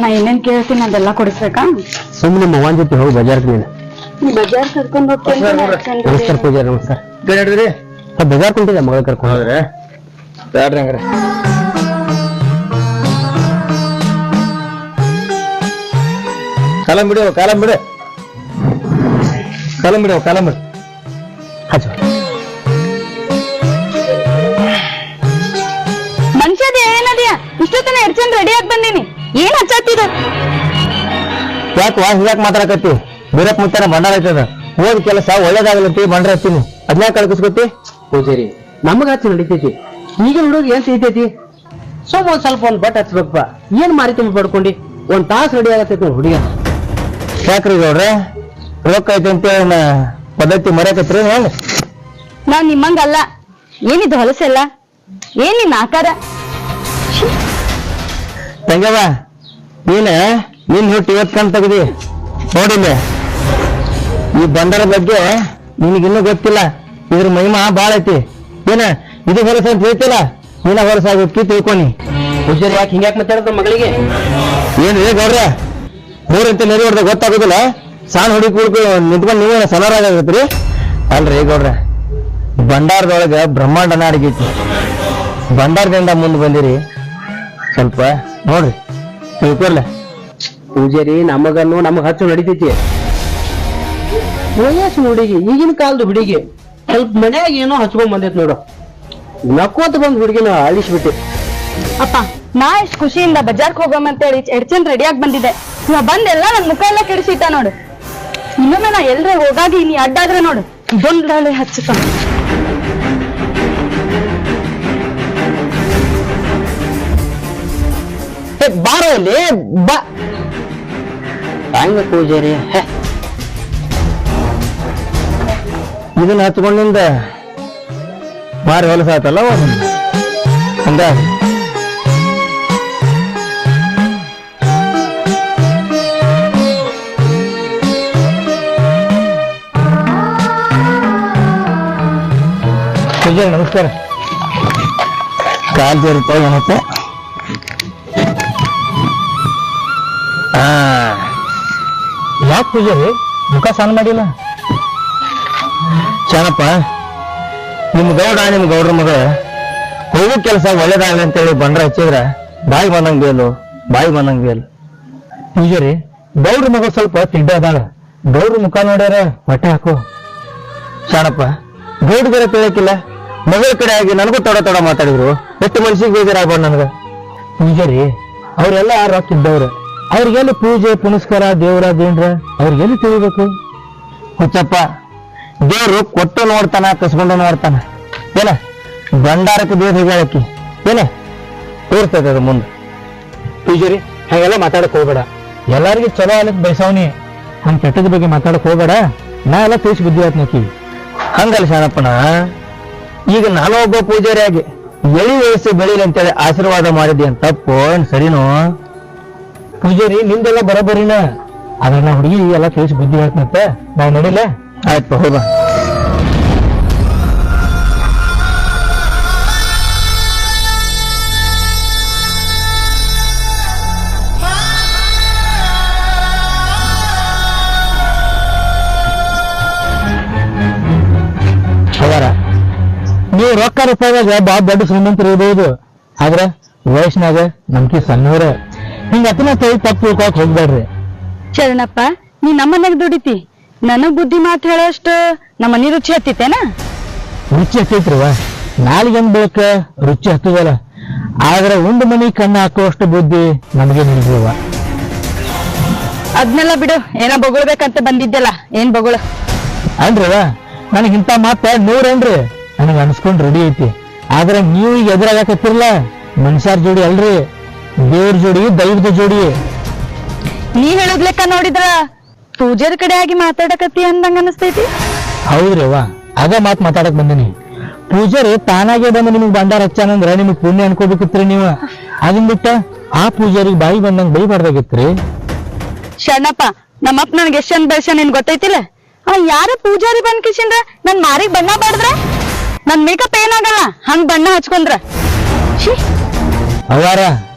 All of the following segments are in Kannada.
ನಾ ಏನೇನ್ ಕೇಳ್ತೀನಿ ಅದೆಲ್ಲ ಕೊಡಿಸ್ಬೇಕಾ? ಸುಮ್ಮನೆ ನಿಮ್ಮ ಅವ್ವನ ಜೊತೆ ಹೋಗಿ ಬಜಾರ್ಗೆ ನೀನು. ನೀ ಬಜಾರ್ ಕರ್ಕೊಂಡ್ ಹೋಗ್ತೀನಿ. ನಮಸ್ಕಾರ ಪೂಜಾರಿ, ನಮಸ್ಕಾರ. ಹೇಳಿದ್ರಿ ಬಜಾರ್ ಕುಂಟಿದ್ದೆ ಮಗಳ ಕರ್ಕೊಂಡು. ಹೌದ್ರಿ ಬ್ಯಾಡ್ರಿ ಹಂಗಾರೆ. ಕಾಲಂ ಬಿಡು ಕಾಲಂ ಬಿಡು ಕಾಲಂ ಬಿಡು ಕಾಲಂ ಬಿಡು. ಹಚ್ಚು. ಮನುಷ್ಯದ ಏನದ್ಯಾ ಇಷ್ಟೊತ್ತನ ಎಡ್ಚಂದ್ ರೆಡಿ ಆಗಿ ಬಂದೀನಿ. ಏನ್ ಹಚ್ಚಾತಿದ? ಯಾಕೆ ಹಿಂಗ್ಯಾಕೆ ಮಾತಾಡಕತ್ತಿ? ಬೀರಪ್ಪ ಮುತ್ತಾರ ಬಂಡಾರ ಐತದ. ಓದ್ ಕೆಲಸ ಒಳ್ಳೇದಾಗಲಂತಿ ಬಂಡ್ರ ಹತ್ತೀನಿ. ಅದ್ನ್ಯಾಕ ಕಳ್ಕಿಸ್ಕೊತಿ? ಪೂಜಾರಿ ನಮಗ ಹಚ್ಚಿ ನಡಿತೈತಿ. ಈಗ ನೋಡೋದು ಏನ್ ಸಿಗ್ತೈತಿ? ಸ್ವಲ್ಪ ಒಂದ್ ಬಟ್ ಹಚ್ಬೇಕಪ್ಪ. ಏನ್ ಮಾರಿ ತುಂಬ ಪಡ್ಕೊಂಡಿ? ಒಂದ್ ತಾಸು ರೆಡಿ ಆಗತ್ತೈತಿ ಹುಡುಗ. ಯಾಕ್ರಿ ಗೌಡ್ರೆ ರೊಕ್ಕ ಐತಿ ಅಂತ ಪದ್ಧತಿ ಮರ್ಯಾಕತ್ರಿ? ಹೆಂಗ ನಾನ್ ನಿಮ್ಮಂಗಲ್ಲ. ಏನಿದು ಹೊಲಸೆಲ್ಲ? ಏನ್ ನಿನ್ನ ಆಕಾರ? ತಂಗವ್ವ ನೀನ್ ಹುಟ್ಟು ಇವತ್ ಕಣ್ ತೆಗ್ದಿ ನೋಡಿಲ್ಲ. ಈ ಬಂದರ ಬಗ್ಗೆ ನಿನಗಿನ್ನೂ ಗೊತ್ತಿಲ್ಲ. ಇದ್ರ ಮಹಿಮಾ ಬಾಳ ಐತಿ. ಇದು ಹೊಲಸ ಅಂತ ಹೇಳ್ತಿಲ್ಲ, ನೀನ ಹೊಲಸ ಆಗೋದ್ಕಿ ತಿಳ್ಕೊನಿ. ಹುಷಾರಿ ಯಾಕೆ ಹಿಂಗ್ಯಾಕೆ ಮಾತಾಡೋದು ಮಗಳಿಗೆ? ಏನ್ರಿ ಗೌಡ್ರ ಮೂರಂತ ನೆರೆ ಹೊಡೆದ ಗೊತ್ತಾಗೋದಿಲ್ಲ. ಸಾಣ್ ಹುಡುಗಿ ಕುಡ್ಕು ನಿಂತ್ಕೊಂಡು ನೀವೇ ಸಲರಾಗತ್ರಿ. ಅಲ್ರಿ ಗೌಡ್ರ ಭಂಡಾರದೊಳಗ ಬ್ರಹ್ಮಾಂಡ ನಾಡಿಗೈತಿ. ಭಂಡಾರದಿಂದ ಮುಂದೆ ಬಂದಿರಿ, ಸ್ವಲ್ಪ ನೋಡ್ರಿ ತಿಳ್ಕೊರ್ಲ. ಪೂಜಾರಿ ನಮಗನ್ನು ನಮಗ್ ಹಚ್ಚು ನಡಿತೈತಿ. ವಯಸ್ಸು ಹುಡುಗಿ, ಈಗಿನ ಕಾಲದ ಹುಡುಗಿ ಸ್ವಲ್ಪ ಮನ್ಯಾಗ ಏನೋ ಹಚ್ಕೊಂಡ್ ಬಂದೈತಿ ನೋಡು. ನಕ್ಕೋತ ಬಂದ್ ಹುಡುಗಿನ ಅಳಿಸ್ಬಿಟ್ಟಿ. ಅಪ್ಪ ನಾ ಎಷ್ಟ್ ಖುಷಿಯಿಂದ ಬಜಾರ್ಕ್ ಹೋಗೋಮಂತೇಳಿ ಎಡ್ಚಂದ್ ರೆಡಿ ಆಗಿ ಬಂದಿದ್ದೆ. ಇವ ಬಂದೆಲ್ಲ ನನ್ ಮುಖ ಎಲ್ಲ ಕೆಡಿಸಿಟ್ಟ ನೋಡು. ಇನ್ನೊಮ್ಮೆ ನಾ ಎಲ್ರೆ ಹೋಗಾಗಿ ನೀ ಅಡ್ಡಾದ್ರೆ ನೋಡು ಇದೊಂದಳೆ ಹಚ್ಚುತ್ತ. ಬಾರೋ ಇಲ್ಲಿ ಬಾ. ಹಂಗ ಪೂಜಾರಿ ಇದನ್ನ ಹಚ್ಕೊಂಡಿಂದ ಮಾರಿ ಹೊಲಸ ಆತಲ್ಲ ಹಂಗ. ಪೂಜಾರಿ ನಮಸ್ಕಾರ. ಕಾಲ್ ಸೇರುತ್ತೋ ಏನತ್ತೆ? ಯಾಕೆ ಪೂಜಾರಿ ಮುಖ ಸಣ್ಣ ಮಾಡಿಲ್ಲ? ಶಾನಪ್ಪ ನಿಮ್ ಗೌಡ್ರ ಮಗ ಹೋಗೋ ಕೆಲಸ ಒಳ್ಳೇದಾಗಲಿ ಅಂತೇಳಿ ಬಂಡ್ರ ಹಚ್ಚಿದ್ರ ಬಾಯಿ ಬಂದಂಗ ಬೇಲು. ಪೂಜಾರಿ ಗೌಡ್ರ ಮಗ ಸ್ವಲ್ಪ ತಿಡ್ಡ ಅದಾಳ. ಗೌಡ್ರ ಮುಖ ನೋಡ್ಯಾರ ಹೊಟ್ಟೆ ಹಾಕು. ಶಾಣಪ್ಪ ಗೌಡ್ ಬೇರೆ ತಿಳಿಯಕ್ಕಿಲ್ಲ. ಮಗಳ ಕಡೆ ಆಗಿ ನನಗೂ ತೊಡ ಮಾತಾಡಿದ್ರು. ಎಷ್ಟು ಮನ್ಸಿಗೆ ಬೇಜಾರಾಗ್ಬಾರ್ದು ನನಗ. ಪೂಜಾರಿ ಅವ್ರೆಲ್ಲ ರೊಕ್ಕ ಇದ್ದವ್ರು. ಅವ್ರಿಗೆಲ್ಲಿ ಪೂಜೆ ಪುನಸ್ಕಾರ ದೇವ್ರ ದೇಂಡ್ರ ಅವ್ರಿಗೆಲ್ಲಿ ತಿಳಿಬೇಕು? ಹುಚ್ಚಪ್ಪ ದೇವ್ರು ಕೊಟ್ಟು ನೋಡ್ತಾನ, ಕಸ್ಕೊಂಡು ನೋಡ್ತಾನ. ಏನ ಭಂಡಾರಕ್ಕೆ ದೇವ್ರ ಹೇಳಕ್ಕಿ ತೋರಿಸ್ತೈತೆ ಅದು ಮುಂದೆ. ಪೂಜಾರಿ ಹಾಗೆಲ್ಲ ಮಾತಾಡಕ್ ಹೋಗ್ಬೇಡ. ಎಲ್ಲಾರ್ಗಿ ಚಲೋ ಅಲ್ಲಕ್ ಬಯಸವನಿ. ಹಂಗ ಕೆಟ್ಟದ ಬಗ್ಗೆ ಮಾತಾಡಕ್ ಹೋಗ್ಬೇಡ. ನಾ ಎಲ್ಲ ತಿಳಿಸಿ ಬುದ್ಧಿ ಆತ್ನಕಿ. ಹಂಗಲ್ಲ ಶಾಣಪ್ಪನ, ಈಗ ನಾನು ಒಬ್ಬ ಪೂಜಾರಿ ಆಗಿ ಎಳಿ ವಯಸ್ಸು ಬೆಳೀಲಿ ಅಂತೇಳಿ ಆಶೀರ್ವಾದ ಮಾಡಿದ್ದೆ ಅಂತ ತಪ್ಪು ಸರಿನೋ? ಪೂಜಾರಿ ನಿಂದೆಲ್ಲ ಬರೋಬರಿನ. ಅದ್ರ ನಾ ಹುಡುಗಿ ಎಲ್ಲ ತಿಳಿಸಿ ಬುದ್ಧಿ ಹೇಳ್ತಂತ ನಾವ್ ನೋಡಿಲ್ಲ. ಆಯ್ತು ಹೌದಾ. ನೀವು ರೊಕ್ಕ ರೂಪಾಯಿದಾಗ ಬಾ ದೊಡ್ಡ ಶ್ರೀಮಂತರು ಇರ್ಬೋದು, ಆದ್ರ ವಯಸ್ಸಿನಾಗ ನಮ್ಕಿ ಸಣ್ಣವ್ರ. ಹಿಂಗ ಅತನ ತಪ್ಪು ತಿಳ್ಕೊಳಕ್ ಹೋಗ್ಬೇಡ್ರಿ. ಶರಣಪ್ಪ ನೀ ನಮ್ಮನೆಗ್ ದುಡಿತಿ, ನನಗ್ ಬುದ್ಧಿ ಮಾತು ಹೇಳೋಷ್ಟು ನಮ್ಮನಿ ರುಚಿ ಹತ್ತಿತ್ತೇನ? ರುಚಿ ಹತ್ತೈತ್ರಿವ, ನಾಲಿಗೆಂದ್ ಬೆಳಕ ರುಚಿ ಹತ್ತದಲ್ಲ. ಆದ್ರೆ ಉಂಡು ಮನಿ ಕಣ್ಣು ಹಾಕುವಷ್ಟು ಬುದ್ಧಿ ನಮಗೆ ನಿಲ್ರಿವ. ಅದ್ನೆಲ್ಲ ಬಿಡು, ಏನ ಬೊಗಳ್ಬೇಕಂತ ಬಂದಿದ್ದೆಲ್ಲ. ಏನ್ ಬೊಗಳ ಅನ್ರಿವ, ನನಗಿಂತ ಮಾತ 100 ಅನ್ರಿ ನನಗೆ ಅನ್ಸ್ಕೊಂಡ್ ರೆಡಿ ಐತಿ. ಆದ್ರೆ ನೀವು ಈಗ ಎದುರಾಗಕತ್ತಿರಲ್ಲ, ಮನುಷ್ಯರ ಜೋಡಿ ಅಲ್ರಿ, ದೇವ್ರ ಜೋಡಿ, ದೈವದ ಜೋಡಿ. ನೀ ಹೇಳೋದ್ ಲೆಕ್ಕ ನೋಡಿದ್ರ ಪೂಜಾರಿ ಕಡೆ ಆಗಿ ಮಾತಾಡಕತ್ತಿ ಅಂದಂಗ ಅನಸ್ತೈತಿ. ಹೌದ್ರಿವ, ಆಗ ಮಾತಾಡಕ್ ಬಂದಿನಿ. ಪೂಜಾರಿ ತಾನಾಗೆ ಬಂದು ನಿಮಗ್ ಭಂಡಾರ ಹಚ್ಚಾನಂದ್ರ ನಿಮಗ್ ಪುಣ್ಯ ಅನ್ಕೋಬೇಕಿತ್ರಿ ನೀವು. ಅದನ್ ಬಿಟ್ಟ ಆ ಪೂಜಾರಿಗೆ ಬಾಯಿ ಬಂದಂಗ ಬೈಬಾರ್ದಾಗಿತ್ರಿ. ಶರಣಪ್ಪ ನಮ್ಮಪ್ಪ ನನ್ಗೆ ಎಷ್ಟ್ ಚಂದ ಬೆಳ್ಸ ನಿನ್ ಗೊತ್ತೈತಿಲ್ಲ. ಯಾರ ಪೂಜಾರಿ ಬಂದ್ ಕಿಶಿಂದ್ರ ನನ್ ಮಾರಿಗ್ ಬಣ್ಣ ಬಾಡ್ದ್ರ ನನ್ ಮೇಕಪ್ ಏನಾಗಲ್ಲ, ಹಂಗ್ ಬಣ್ಣ ಹಚ್ಕೊಂಡ್ರ. ಅವಾರ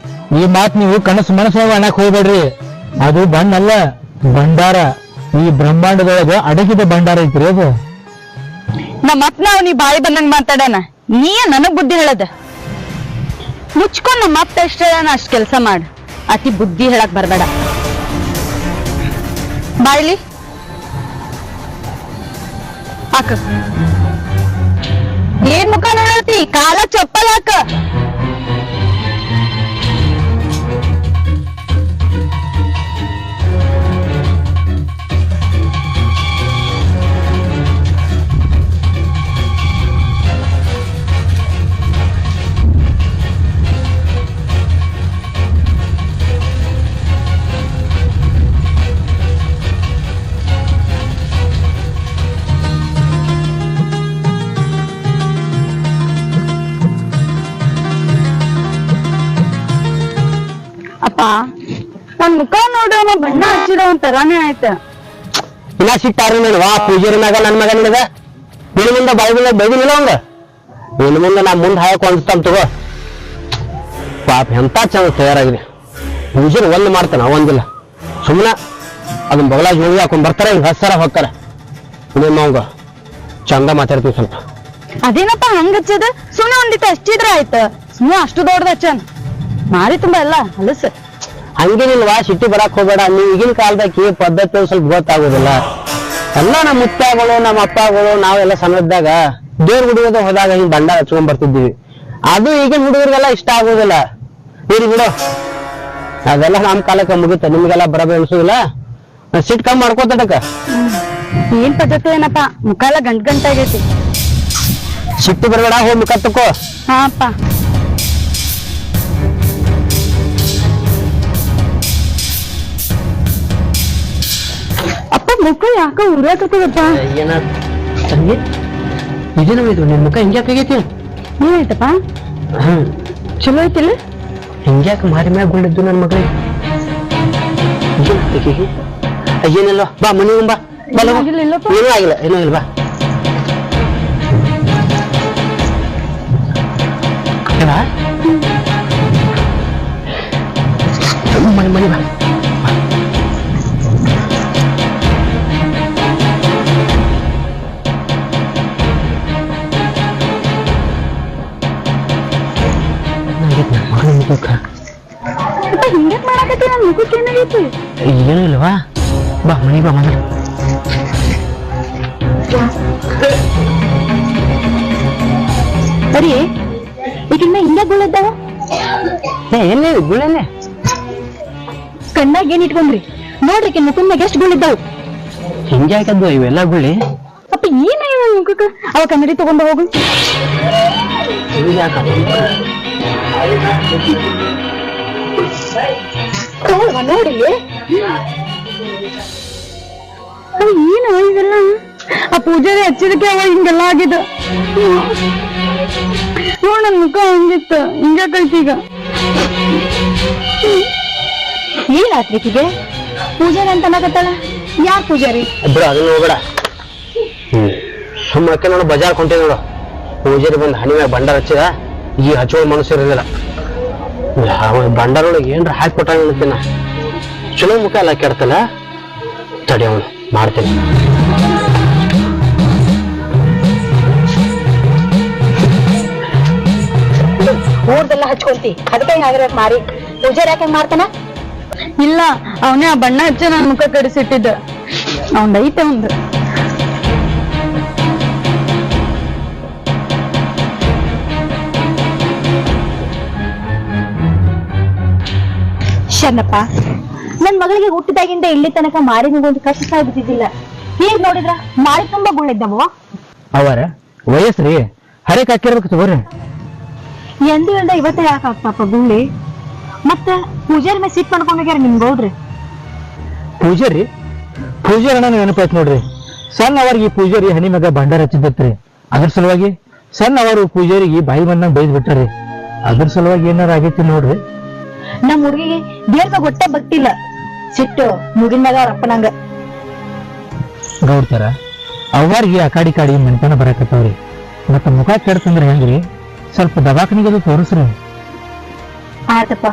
ಈ ಮಾತ್ ನೀವು ಕನಸು ಮನಸ್ಸಾಗ ಅನ್ನಕ್ ಹೋಗ್ಬೇಡ್ರಿ. ಅದು ಬಣ್ಣ ಅಲ್ಲ, ಭಂಡಾರ. ಈ ಬ್ರಹ್ಮಾಂಡದೊಳಗ ಅಡಗಿದ ಭಂಡಾರ ಐತ್ರಿ ಅದು. ನಮ್ಮ ಅಪ್ಪ ನಾವು ನೀ ಬಾಯಿ ಬಂದಂಗ್ ಮಾತಾಡಣ, ನೀ ನನಗ್ ಬುದ್ಧಿ ಹೇಳದ. ಮುಚ್ಕೊಂಡ್ ನಮ್ಮ ಅಪ್ಪ ಎಷ್ಟ ಹೇಳಣ ಅಷ್ಟ್ ಕೆಲ್ಸ ಮಾಡ, ಅತಿ ಬುದ್ಧಿ ಹೇಳಕ್ ಬರ್ಬೇಡ. ಬಾಯ್ಲಿ ಹಾಕ. ಏನ್ ಮುಖ ನೋಡತಿ, ಕಾಲ ಚಪ್ಪಲ್ ಹಾಕ. ಅಪ್ಪ ನನ್ ಮುಖ ನೋಡೋಣ ಬಣ್ಣ ಹಚ್ಚಿರೋ ಒಂಥರಾನೇ ಆಯ್ತ. ಇನ್ನ ಸಿಟ್ಟಾರ ವಾ ಪೂಜಾರಿ ಮ್ಯಾಗ ನನ್ ಮಗ ನಿನಗ. ನಿನ್ನ ಮುಂದೆ ಬಾಯಿಗೆ ಬೈದಿಲ್ಲ ಅವಂಗ. ನಿನ್ನ ಮುಂದೆ ನಾ ಮುಂದೆ ಹಾಯಕ್ ಹೊಂದಿಸ್ತಾನ ತಗೋ. ಪಾಪ ಎಂತ ಚಂದ ತಯಾರಾಗಿದೆ. ಪೂಜಾರಿ ಒಂದ್ ಮಾಡ್ತಾನ ಒಂದಿಲ್ಲ, ಸುಮ್ಮನೆ ಅದನ್ನ ಬಗಲಾಗ ಹೋಗಿ ಹಾಕೊಂಡ್ ಬರ್ತಾರ, ಹಿಂಗ ಹಸ್ತಾರ ಹೋಗ್ತಾರ. ನಿಮ್ಮ ಅವಂಗ ಚಂದ ಮಾತಾಡ್ತೀವಿ ಸ್ವಲ್ಪ. ಅದೇನಪ್ಪ ಹಂಗ ಹಚ್ಚದ, ಸುಮ್ಮನೆ ಒಂದಿತ್ತ ಅಷ್ಟಿದ್ರ ಆಯ್ತ. ಸುಮ್ಮನೆ ಅಷ್ಟು ದೊಡ್ಡದ ಹಚ್ಚನ್, ಮಾರಿ ತುಂಬಾ ಎಲ್ಲ ಹೊಲಸ. ಹಂಗೇನಿಲ್ವಾ, ಸಿಟ್ಟಿ ಬರಾಕ್ ಹೋಗ್ಬೇಡ. ನೀವು ಈಗಿನ ಕಾಲದಾಗಿ ಪದ್ಧತಿ ಸ್ವಲ್ಪ ಗೊತ್ತಾಗೋದಿಲ್ಲ. ಎಲ್ಲ ನಮ್ಮ ಮುತ್ತಾಗಳು ನಮ್ಮ ಅಪ್ಪಗಳು ನಾವೆಲ್ಲ ಸಣ್ಣದಾಗ ದೇವ್ರ ಹುಡುಗದ ಹೋದಾಗ ಹಿಂಗ್ ಬಂಡ ಹಚ್ಕೊಂಡ್ ಬರ್ತಿದ್ದೀವಿ. ಅದು ಈಗಿನ ಹುಡುಗರಿಗೆಲ್ಲ ಇಷ್ಟ ಆಗೋದಿಲ್ಲ. ನೀರು ಬಿಡು, ಅದೆಲ್ಲ ನಮ್ ಕಾಲಕ್ಕೆ ಮುಗಿತ, ನಿಮ್ಗೆಲ್ಲ ಬರಬ ಅನ್ಸೋದಿಲ್ಲ. ಸಿಟ್ ಕಮ್ಮಿ ಮಾಡ್ಕೋತಡಕ. ಏನ್ ಪದ್ಧತಿ ಏನಪ್ಪ, ಮುಖ ಎಲ್ಲ ಗಂಟಾಗೈತಿ. ಸಿಟ್ಟು ಬರಬೇಡ, ಹೋಗಿ ಮುಖ ತಕೋ. ಹಾ ಅಪ್ಪ. ಅಪ್ಪ ಮುಖ ಯಾಕ ಉರಿಯಾಕತ್ತದಪ್ಪ. ಏನ ತಂಗಿ ಇದೇನಾಯ್ತು ನಿನ್ ಮುಖ ಹಿಂಗ್ಯಾಕಾಗೈತಿ? ಏನಾಯ್ತಪ್ಪ? ಚಲೋ ಐತಿಲ್ಲ? ಹಿಂಗ್ಯಾಕ ಮಾರಿ ಮ್ಯಾಗ ಗುಂಡಿದ್ದು ನನ್ ಮಗಳಿಗೆ? ಏನಿಲ್ಲ, ಬಾ ಮನಿ ಬಾ. ಏನೂ ಆಗಿಲ್ಲ, ಏನೂ ಇಲ್ಲ, ಬಾ. ಮನಿ ಮನಿ ಬಾ. ಹಿಂಗ್ಯಾಕ್ ಮಾಡಾಕತ್ತಿ, ನನ್ ಮುಖಕ್ಕೆ ಏನಾಗೈತಿ? ಏನೂ ಇಲ್ವಾ, ಬಾ ಮನಿ ಬಾ ಮೊದಲು. ಸರಿ, ಈಗಿನ್ನ ಹಿಂಗ ಗುಳಿದ್ದಾವ? ಎಲ್ಲಿ ಗುಳೆನೆ ಕಣ್ಣಾಗ ಏನ್ ಇಟ್ಕೊಂಡ್ರಿ ನೋಡ್ರಿ, ಮುಖನ್ಯಾಗ ಎಷ್ಟು ಗುಳಿದ್ದಾವ. ಹಿಂಗ್ಯಾಕದ್ದು ಇವೆಲ್ಲ ಗುಳಿ? ಅಪ್ಪ ಏನಾಗಿವ ಮುಖಕ್ಕ? ಅವ ಕನ್ನಡಿ ತಗೊಂಡು ಹೋಗು. ನೋಡಿ ಏನು ಇವೆಲ್ಲ? ಆ ಪೂಜಾರಿ ಹಚ್ಚಿದಕ್ಕೆ ಅವ ಹಿಂಗೆಲ್ಲ ಆಗಿದ. ನೋಡ್ ನನ್ ಮುಖ ಹಂಗಿತ್ತ, ಹಿಂಗ್ಯಾಕೈತಿ ಈಗ. ಏನಾತ್ರಿಕಿಗೆ? ಪೂಜಾರಿ ಅಂತ ಅನ್ನಕತ್ತಾಳ. ಯಾರ್ ಪೂಜಾರಿ? ಬಿಡು, ಅದನ್ನ ಹೋಗ್ಬೇಡ. ಸುಮ್ಮಕ್ಕೆ ನೋಡು, ಬಜಾರ್ ಕೊಂಟೆ ನೋಡು. ಪೂಜಾರಿ ಬಂದು ಹಣಿ ಮ್ಯಾಗ ಭಂಡಾರ ಹಚ್ಚಿದ. ಈ ಹಚ್ಚುವ ಮನಸ್ಸು ಇರೋದಿಲ್ಲ. ಭಂಡಾರೊಳಗೆ ಏನ್ರ ಹಾಕಿ ಕೊಟ್ಟ ಹೇಳ್ತೀನ. ಚಲೋ ಮುಖ ಎಲ್ಲ ಕೆಡ್ತಲ್ಲ, ತಡಿ ಅವನು ಮಾಡ್ತೇನೆ. ಊರ್ದೆಲ್ಲ ಹಚ್ಕೊಂತಿ, ಅದಕ್ಕೆ ಹಿಂಗಾಗಿರ್ಬೇಕು ಮಾರಿ. ಪೂಜಾರಿ ಯಾಕೆ ಮಾಡ್ತಾನ? ಇಲ್ಲ, ಅವನೇ ಆ ಬಣ್ಣ ಹಚ್ಚಿ ನನ್ ಮುಖ ಕಡಿಸಿಟ್ಟಿದ್ದ. ಅವನೈತೆ ಒಂದು. ಶರಣಪ್ಪ, ನನ್ ಮಗಳಿಗೆ ಹುಟ್ಟಿದಾಗಿಂದ ಇಲ್ಲಿ ತನಕ ಮಾರಿನಿಗೊಂದು ಕಷ್ಟ ಬಿದ್ದಿದ್ದಿಲ್ಲ. ಈಗ ನೋಡಿದ್ರ ಮಾರಿ ತುಂಬಾ ಗುಳಿದ್ದವ. ಅವರ ವಯಸ್ಸ್ರಿ ಹರೇಕ್ ಹಾಕಿರ್ಬೇಕು ತಗೋರಿ. ಎಂದು ಹೇಳ್ದ ಇವತ್ತೇ ಯಾಕಾಗ್ತಪ್ಪ ಗುಳ್ಳಿ? ಮತ್ತ ಪೂಜಾರಿ ಮೇಲೆ ಸಿಟ್ ಮಾಡ್ಕೊಂಡೋಗ್ಯಾರ ನಿಮ್ಗೆ ಹೋದ್ರಿ. ಪೂಜಾರಿ ಅಣ್ಣ ನೆನಪಾಯ್ತು ನೋಡ್ರಿ. ಸಣ್ಣ ಅವ್ರಿಗೆ ಈ ಪೂಜಾರಿ ಹನಿ ಮ್ಯಾಗ ಭಂಡಾರ ಹಚ್ಚಿದ್ದತ್ರಿ. ಅದ್ರ ಸಲುವಾಗಿ ಸಣ್ಣ ಅವರು ಪೂಜಾರಿಗೆ ಬಾಯಿ ಬಂದಂಗ ಬೈದ್ ಬಿಟ್ಟಾರಿ. ಅದ್ರ ಸಲುವಾಗಿ ಏನಾರ ಆಗೈತಿ ನೋಡ್ರಿ. ನಮ್ ಹುಡುಗಿಗೆ ದೇವ್ರ ಹೊಟ್ಟೆ ಬಗ್ತಿಲ್ಲ, ಸಿಟ್ಟು ಮುಗಿನ ಮ್ಯಾಗ ಅವ್ರ ಅಪ್ಪನಂಗ. ಗೌಡ್ತಾರ ಅವ್ರಿಗೆ ಆ ಕಾಡಿ ಮನೆತನ ಬರಾಕತ್ತವ್ರಿ. ಮತ್ತ ಮುಖ ಕೆಡ್ತಂದ್ರ ಹೆಂಗ್ರಿ? ಸ್ವಲ್ಪ ದವಾಖಾನಿಗೆ ತೋರಿಸ್ರಿ. ಆತಪ್ಪ,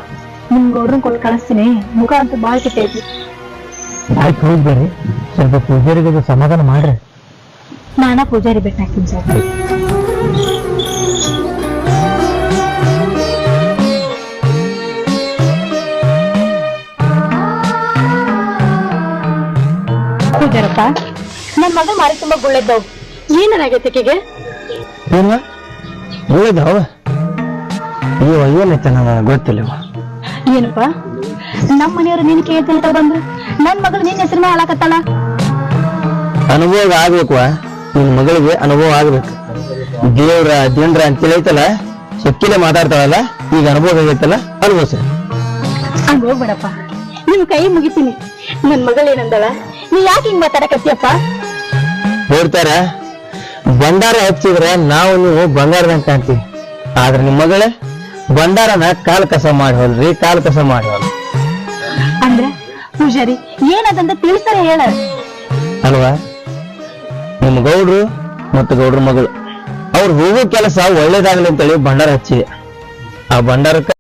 ನಿಮ್ ಗೌಡ್ರನ್ ಕೊಟ್ಟು ಕಳಿಸ್ತೀನಿ. ಮುಖ ಅಂತ ಬಾಳ್ ಕೆಟ್ಟೈತಿ. ಆಯ್ತು ಹೋಗಿ ಬರ್ರಿ, ಸ್ವಲ್ಪ ಪೂಜಾರಿಗೆ ಸಮಾಧಾನ ಮಾಡ್ರಿ. ನಾನಾ ಪೂಜಾರಿ ಬೆಟ್ಟ ಹಾಕ್ತೀನಿ ಸರ್. ಪೂಜಾರಪ್ಪ, ನನ್ ಮಗ ಮಾರಿ ತುಂಬಾ ಗುಳ್ಳೆದ್ದವು. ಏನಾಗೈತೆ ಆಕೆಗೆ? ಏನ ಹೇಳಿದವ ಏನೈತೆ ನನಗೆ ಗೊತ್ತಿಲ್ಲವ. ಏನಪ್ಪ, ನಮ್ಮ ಮನೆಯವರು ನೀನ್ ಕೇಳ್ತಿಂತ ಬಂದ್ರು, ನನ್ ಮಗಳು ನಿನ್ ಹೆಸರನ್ನ ಹಾಳಾಕತ್ತಲ್ಲ. ಅನುಭವ ಆಗ್ಬೇಕು, ನಿನ್ ಮಗಳಿಗೆ ಅನುಭವ ಆಗ್ಬೇಕು. ದೇವ್ರ ದೇಂದ್ರ ಅಂತೇಳಿ ಐತಲ್ಲ, ಸೊಕ್ಕಿಲೆ ಮಾತಾಡ್ತಾವಲ್ಲ, ಈಗ ಅನುಭವ ಆಗೈತಲ್ಲ, ಅನುಭವಿಸ. ಹಂಗ ಹೋಗ್ಬೇಡಪ್ಪ, ನಿಮ್ ಕೈ ಮುಗಿತೀನಿ. ನನ್ ಮಗಳು ಏನಂದಳ, ನೀ ಯಾಕೆ ಹಿಂಗ್ ಮಾತಾಡಕತ್ತಿಯಪ್ಪ? ಹೇಳ್ತಾರ, ಬಂಡಾರ ಹಚ್ಚಿದ್ರೆ ನಾವು ನೀವು ಬಂಗಾರದಂಗ ಕಾಣ್ತೀವಿ, ಆದ್ರೆ ನಿಮ್ ಮಗಳೇ ಬಂಡಾರನ ಕಾಲ್ ಕಸ ಮಾಡಿ ಹೋಲ್ರಿ, ಕಾಲ್ ಕಸ ಮಾಡಿ ಹೋಲ್. ಅಂದ್ರೆ ಪೂಜಾರಿ ಏನದಂತ ತಿಳಿಸ್ತಾರೆ ಹೇಳ. ಅಲ್ವಾ, ನಿಮ್ ಗೌಡ್ರು ಮತ್ತು ಗೌಡ್ರ ಮಗಳು ಅವ್ರು ಹೋಗೋ ಕೆಲಸ ಒಳ್ಳೇದಾಗ್ಲಿ ಅಂತೇಳಿ ಬಂಡಾರ ಹಚ್ಚಿ, ಆ ಬಂಡಾರಕ್ಕ